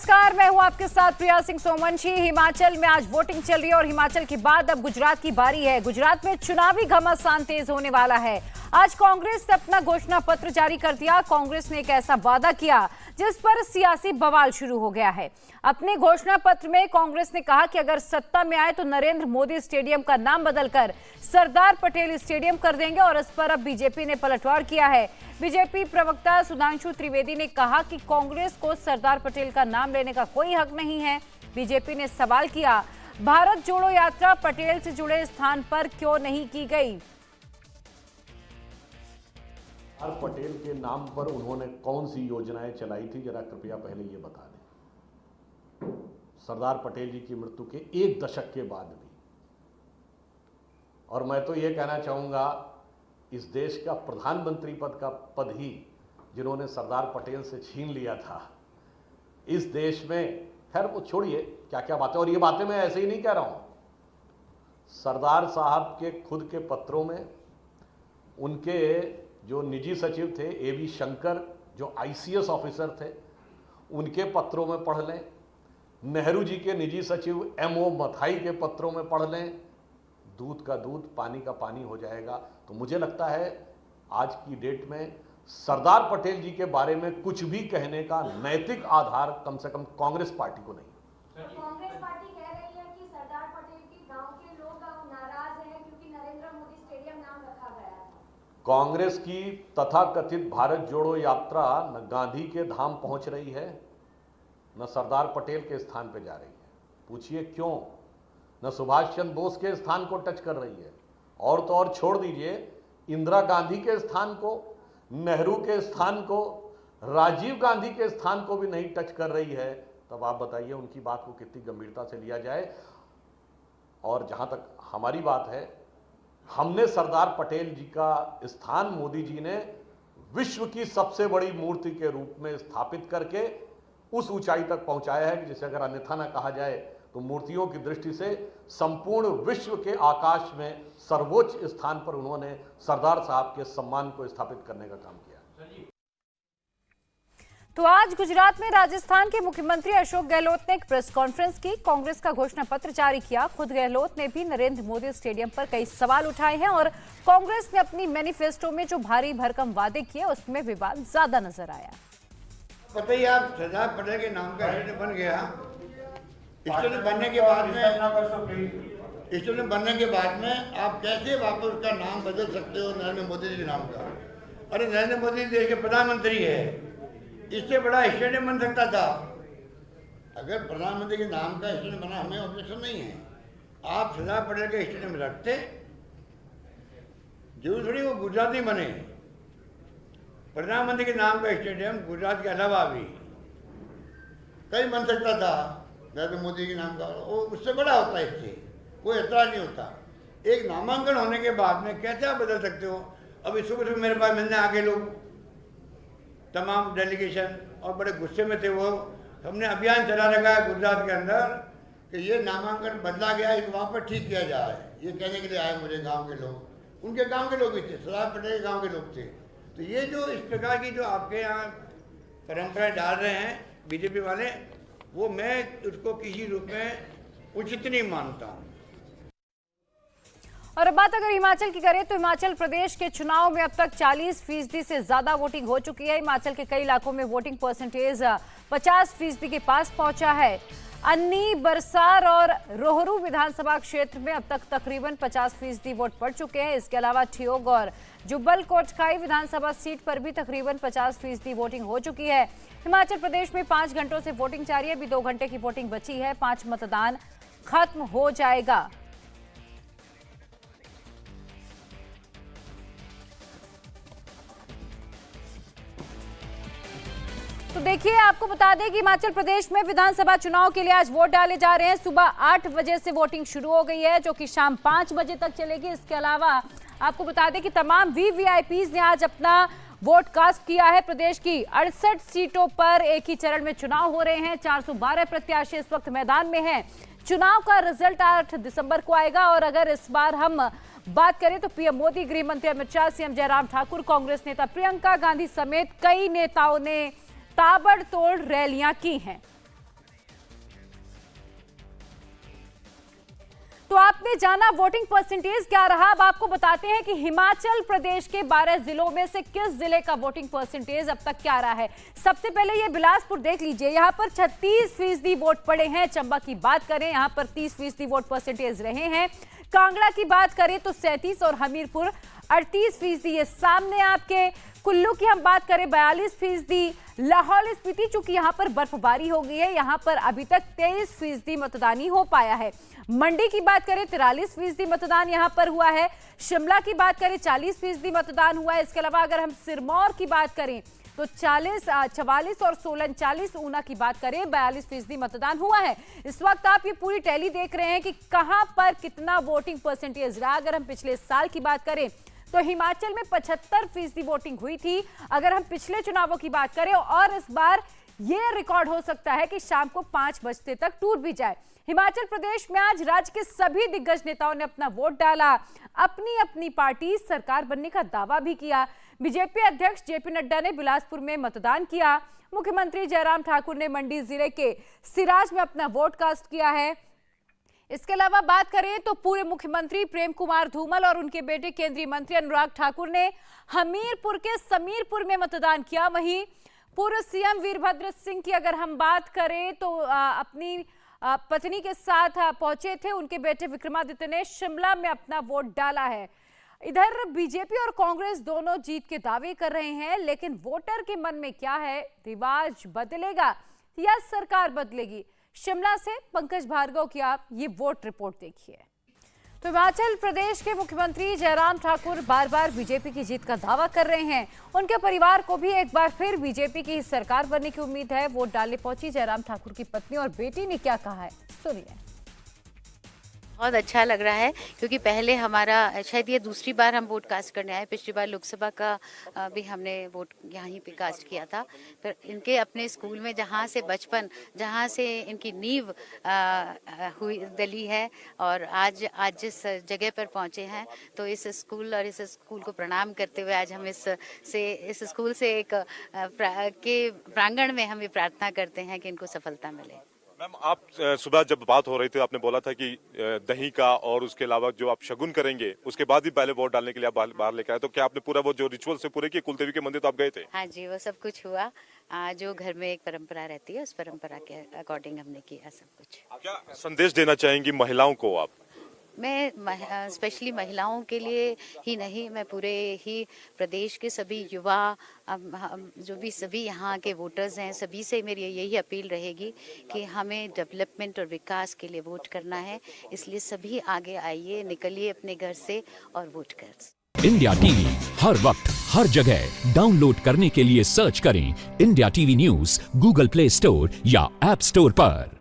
नमस्कार, मैं हूं आपके साथ प्रिया सिंह सोमवंशी। हिमाचल में आज वोटिंग चल रही है और हिमाचल के बाद अब गुजरात की बारी है। गुजरात में चुनावी घमासान तेज होने वाला है। आज कांग्रेस ने अपना घोषणा पत्र जारी कर दिया। कांग्रेस ने एक ऐसा वादा किया जिस पर सियासी बवाल शुरू हो गया है। अपने घोषणा पत्र में कांग्रेस ने कहा कि अगर सत्ता में आए तो नरेंद्र मोदी स्टेडियम का नाम बदलकर सरदार पटेल स्टेडियम कर देंगे और इस पर अब बीजेपी ने पलटवार किया है। बीजेपी प्रवक्ता सुधांशु त्रिवेदी ने कहा कि कांग्रेस को सरदार पटेल का नाम लेने का कोई हक नहीं है। बीजेपी ने सवाल किया, भारत जोड़ो यात्रा पटेल से जुड़े स्थान पर क्यों नहीं की गई। सरदार पटेल के नाम पर उन्होंने कौन सी योजनाएं चलाई थी, जरा कृपया पहले ये बता दें। सरदार पटेल जी की मृत्यु के 1 दशक के बाद भी। और मैं तो ये कहना चाहूंगा, इस देश का प्रधानमंत्री पद का पद ही जिन्होंने सरदार पटेल से छीन लिया था, इस देश में, खैर वो छोड़िए क्या क्या बातें, और ये बातें मैं ऐसे ही नहीं कह रहा हूं। सरदार साहब के खुद के पत्रों में, उनके जो निजी सचिव थे एवी शंकर, जो आईसीएस ऑफिसर थे, उनके पत्रों में पढ़ लें, नेहरू जी के निजी सचिव एमओ मथाई के पत्रों में पढ़ लें, दूध का दूध पानी का पानी हो जाएगा। तो मुझे लगता है आज की डेट में सरदार पटेल जी के बारे में कुछ भी कहने का नैतिक आधार कम से कम कांग्रेस पार्टी को नहीं। कांग्रेस पार्टी कह रही है कि सरदार पटेल के गांव के लोग नाराज हैं क्योंकि नरेंद्र मोदी स्टेडियम नाम रखा गया है। कांग्रेस की तथाकथित भारत जोड़ो यात्रा न गांधी के धाम पहुंच रही है, न सरदार पटेल के स्थान पे जा रही है। पूछिए क्यों? न सुभाष चंद्र बोस के स्थान को टच कर रही है, और तो और छोड़ दीजिए, इंदिरा गांधी के स्थान को, नेहरू के स्थान को, राजीव गांधी के स्थान को भी नहीं टच कर रही है। तब आप बताइए उनकी बात को कितनी गंभीरता से लिया जाए। और जहां तक हमारी बात है, हमने सरदार पटेल जी का स्थान मोदी जी ने विश्व की सबसे बड़ी मूर्ति के रूप में स्थापित करके उस ऊंचाई तक पहुंचाया है कि जिसे अगर अन्यथा ना कहा जाए तो मूर्तियों की दृष्टि से संपूर्ण विश्व के आकाश में सर्वोच्च स्थान पर उन्होंने सरदार साहब के सम्मान को स्थापित करने का काम किया। तो आज गुजरात में राजस्थान के मुख्यमंत्री अशोक गहलोत ने एक प्रेस कॉन्फ्रेंस की, कांग्रेस का घोषणा पत्र जारी किया। खुद गहलोत ने भी नरेंद्र मोदी स्टेडियम पर कई सवाल उठाए हैं और कांग्रेस ने अपनी मैनिफेस्टो में जो भारी भरकम वादे किए उसमें विवाद ज्यादा नजर आया। पता ही आप सरदार पटेल के नाम का स्टेडियम बन गया। स्टेडियम बनने के बाद में आप कैसे वापस उसका नाम बदल सकते हो नरेंद्र मोदी जी के नाम का? अरे नरेंद्र मोदी देश के प्रधानमंत्री है, इससे बड़ा स्टेडियम बन सकता था। अगर प्रधानमंत्री के नाम का स्टेडियम बना, हमें ऑब्जेक्शन नहीं है। आप सरदार पटेल के स्टेडियम रखते, जरूर थोड़ी वो गुजरात में बने। प्रधानमंत्री के नाम का स्टेडियम गुजरात के अलावा भी कहीं बन सकता था नरेंद्र मोदी के नाम का, वो उससे बड़ा होता है, इससे कोई एतराज नहीं होता। एक नामांकन होने के बाद में कैसे आप बदल सकते हो? अभी सुबह सुबह मेरे पास मिलने आ गए लोग, तमाम डेलीगेशन, और बड़े गुस्से में थे वो। हमने अभियान चला रखा है गुजरात के अंदर कि ये नामांकन बदला गया, इस वहाँ पर ठीक किया जाए। ये कहने के लिए आए मुझे गाँव के लोग, उनके गाँव के लोग भी थे, सरदार पटेल के गाँव के लोग थे। तो ये जो इस प्रकार की जो आपके यहाँ परंपराएं डाल रहे हैं बीजेपी वाले, वो मैं उसको किसी रूप में उचित नहीं मानता हूँ। और अब बात अगर हिमाचल की करें तो हिमाचल प्रदेश के चुनाव में अब तक 40% से ज्यादा वोटिंग हो चुकी है। हिमाचल के कई इलाकों में वोटिंग परसेंटेज 50% के पास पहुंचा है। अन्नी, बरसार और रोहरू विधानसभा क्षेत्र में अब तक तकरीबन 50% वोट पड़ चुके हैं। इसके अलावा ठियोग और जुब्बल कोटखाई विधानसभा सीट पर भी तकरीबन 50% वोटिंग हो चुकी है। हिमाचल प्रदेश में 5 घंटों से वोटिंग जारी है। अभी 2 घंटे की वोटिंग बची है। 5 मतदान खत्म हो जाएगा। तो देखिए, आपको बता दें कि हिमाचल प्रदेश में विधानसभा चुनाव के लिए आज वोट डाले जा रहे हैं। सुबह 8 बजे से वोटिंग शुरू हो गई है, जो कि शाम 5 बजे तक चलेगी। इसके अलावा आपको बता दें कि तमाम वीवीआईपीज ने आज अपना वोट कास्ट किया है। प्रदेश की 68 सीटों पर एक ही चरण में चुनाव हो रहे हैं। 412 प्रत्याशी इस वक्त मैदान में हैं। चुनाव का रिजल्ट 8 दिसंबर को आएगा। और अगर इस बार हम बात करें तो पीएम मोदी, गृह मंत्री अमित शाह, सीएम जयराम ठाकुर, कांग्रेस नेता प्रियंका गांधी समेत कई नेताओं ने ताबड़तोड़ रैलियां की हैं। तो आपने जाना वोटिंग परसेंटेज क्या रहा। अब आपको बताते हैं कि हिमाचल प्रदेश के 12 जिलों में से किस जिले का वोटिंग परसेंटेज अब तक क्या रहा है। सबसे पहले ये बिलासपुर देख लीजिए, यहाँ पर 36% वोट पड़े हैं। चंबा की बात करें, यहाँ पर 30% वोट परसेंटेज रहे हैं। कांगड़ा की बात करें तो 37 और हमीरपुर 38%। ये सामने आपके कुल्लू की हम बात करें 42%। लाहौल स्पीति चूंकि यहाँ पर बर्फबारी हो गई है, यहाँ पर अभी तक 23% मतदान ही हो पाया है। मंडी की बात करें 43% मतदान यहाँ पर हुआ है। शिमला की बात करें 40% मतदान हुआ है। इसके अलावा अगर हम सिरमौर की बात करें तो 44 और सोलन 40। ऊना की बात करें 42% मतदान हुआ है। इस वक्त आप ये पूरी टैली देख रहे हैं कि कहां पर कितना वोटिंग परसेंटेज रहा। अगर हम पिछले साल की बात करें तो हिमाचल में 75% वोटिंग हुई थी। अगर हम पिछले चुनावों की बात करें, और इस बार ये रिकॉर्ड हो सकता है कि शाम को 5 बजे तक टूट भी जाए। हिमाचल प्रदेश में आज राज्य के सभी दिग्गज नेताओं ने अपना वोट डाला, अपनी अपनी पार्टी सरकार बनने का दावा भी किया। बीजेपी अध्यक्ष जेपी नड्डा ने बिलासपुर में मतदान किया। मुख्यमंत्री जयराम ठाकुर ने मंडी जिले के सिराज में अपना वोट कास्ट किया है। इसके अलावा बात करें तो पूर्व मुख्यमंत्री प्रेम कुमार धूमल और उनके बेटे केंद्रीय मंत्री अनुराग ठाकुर ने हमीरपुर के समीरपुर में मतदान किया। वहीं पूर्व सीएम वीरभद्र सिंह की अगर हम बात करें तो अपनी पत्नी के साथ पहुंचे थे। उनके बेटे विक्रमादित्य ने शिमला में अपना वोट डाला है। इधर बीजेपी और कांग्रेस दोनों जीत के दावे कर रहे हैं, लेकिन वोटर के मन में क्या है? रिवाज बदलेगा या सरकार बदलेगी? शिमला से पंकज भार्गव की आप ये वोट रिपोर्ट देखिए। तो हिमाचल प्रदेश के मुख्यमंत्री जयराम ठाकुर बार बार बीजेपी की जीत का दावा कर रहे हैं। उनके परिवार को भी एक बार फिर बीजेपी की सरकार बनने की उम्मीद है। वोट डालने पहुंची जयराम ठाकुर की पत्नी और बेटी ने क्या कहा है, सुनिए। बहुत अच्छा लग रहा है क्योंकि पहले हमारा शायद ये दूसरी बार हम वोट कास्ट करने आए। पिछली बार लोकसभा का भी हमने वोट यहीं पे कास्ट किया था। पर इनके अपने स्कूल में जहाँ से बचपन, जहाँ से इनकी नींव हुई डली है और आज जिस जगह पर पहुँचे हैं, तो इस स्कूल और इस स्कूल को प्रणाम करते हुए आज हम इस स्कूल से एक के प्रांगण में हम ये प्रार्थना करते हैं कि इनको सफलता मिले। मैम, आप सुबह जब बात हो रही थी आपने बोला था कि दही का और उसके अलावा जो आप शगुन करेंगे उसके बाद ही पहले वोट डालने के लिए आप बाहर लेकर आए, तो क्या आपने पूरा वो जो रिचुअल से पूरे किए? कुलदेवी के मंदिर तो आप गए थे? हाँ जी, वो सब कुछ हुआ। जो घर में एक परंपरा रहती है उस परंपरा के अकॉर्डिंग हमने किया सब कुछ। क्या संदेश देना चाहेंगी महिलाओं को आप? मैं स्पेशली महिलाओं के लिए ही नहीं, मैं पूरे ही प्रदेश के सभी युवा जो भी सभी यहाँ के वोटर्स हैं, सभी से मेरी यही अपील रहेगी कि हमें डेवलपमेंट और विकास के लिए वोट करना है। इसलिए सभी आगे आइए, निकलिए अपने घर से और वोट कर। इंडिया टीवी हर वक्त हर जगह डाउनलोड करने के लिए सर्च करें India TV news Google play store या ऐप स्टोर पर।